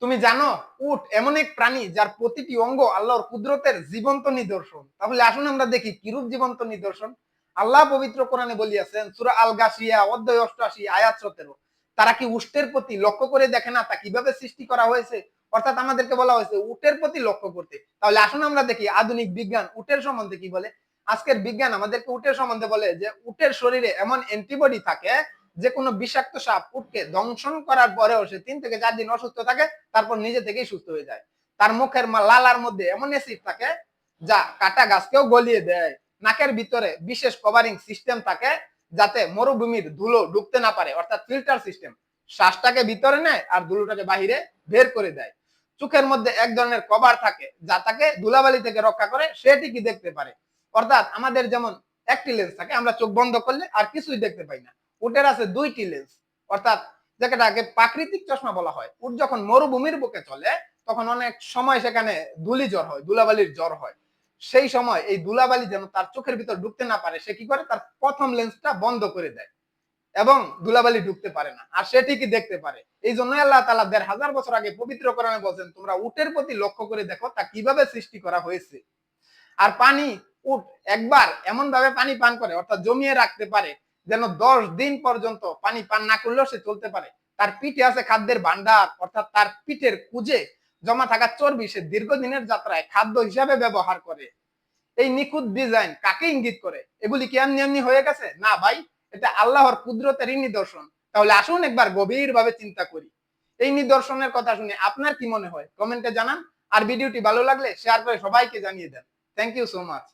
তুমি জানো উট এমন এক প্রাণী যার প্রতিটি অঙ্গ আল্লাহর কুদরতের জীবন্ত নিদর্শন। তাহলে আসুন আমরা দেখি কিরূপ জীবন্ত নিদর্শন। আল্লাহ পবিত্র কোরআনে বলিয়াছেন সূরা আল গাশিয়া অধ্যায় 88 আয়াত 17, তারা কি উটের প্রতি লক্ষ্য করে দেখে না তা কিভাবে সৃষ্টি করা হয়েছে? অর্থাৎ আমাদেরকে বলা হয়েছে উটের প্রতি লক্ষ্য করতে। তাহলে আসুন আমরা দেখি আধুনিক বিজ্ঞান উটের সম্বন্ধে কি বলে। আজকের বিজ্ঞান আমাদেরকে উটের সম্বন্ধে বলে যে উটের শরীরে এমন অ্যান্টিবডি থাকে যে কোনো বিষাক্ত সাপ উটকে দংশন করার পরেও সে 3 থেকে 4 দিন অসুস্থ থাকে, তারপর নিজে থেকেই সুস্থ হয়ে যায়। তার মুখের লালার মধ্যে এমন অ্যাসিড থাকে যা কাটা গাছকেও গলিয়ে দেয়। নাকের ভিতরে বিশেষ কভারিং সিস্টেম থাকে যাতে মরুভূমির ধুলো ঢুকতে না পারে, অর্থাৎ ফিল্টার সিস্টেম। শ্বাসটাকে ভিতরে নেয় আর ধুলোটাকে বাহিরে বের করে দেয়। চোখের মধ্যে এক ধরনের কভার থাকে যা তাকে ধুলাবালি থেকে রক্ষা করে, সেটি কি দেখতে পারে। অর্থাৎ আমাদের যেমন একটি লেন্স থাকে, আমরা চোখ বন্ধ করলে আর কিছুই দেখতে পাই না। উটের আছে 2টি লেন্স, অর্থাৎ যেটাকে প্রাকৃতিক চশমা বলা হয়। উট যখন মরুভূমির বুকে চলে তখন অনেক সময় সেখানে ধুলি জ্বর হয়, ধুলাবালির জ্বর হয়। সেই সময় এই ধুলাবালি যেন তার চোখের ভিতর ঢুকতে না পারে, সে কি করে তার প্রথম লেন্সটা বন্ধ করে দেয় এবং ধুলাবালি ঢুকতে পারে না, আর সেটি কি দেখতে পারে। এই জন্য আল্লাহ তাআলা ১৫০০ বছর আগে পবিত্র কোরআনে বলেন তোমরা উটের প্রতি লক্ষ্য করে দেখো তা কিভাবে সৃষ্টি করা হয়েছে। আর পানি, উট একবার এমন ভাবে পানি পান করে, অর্থাৎ জমিয়ে রাখতে পারে যেন 10 দিন পর্যন্ত পানি পান না করলেও সে চলতে পারে। তার পিঠে আছে খাদ্যের ভান্ডার, অর্থাৎ তার পিঠের কুজে জমা থাকা চর্বি সে দীর্ঘদিনের যাত্রায় খাদ্য হিসাবে ব্যবহার করে। এই নিখুঁত ডিজাইন কাকে ইঙ্গিত করে? এগুলি কি এমনি এমনি হয়ে গেছে? না ভাই, এটা আল্লাহর কুদরতেরই নিদর্শন। তাহলে আসুন একবার গভীরভাবে চিন্তা করি। এই নিদর্শনের কথা শুনে আপনার কি মনে হয় কমেন্টে জানান। আর ভিডিওটি ভালো লাগলে শেয়ার করে সবাইকে জানিয়ে দেন। Thank you so much.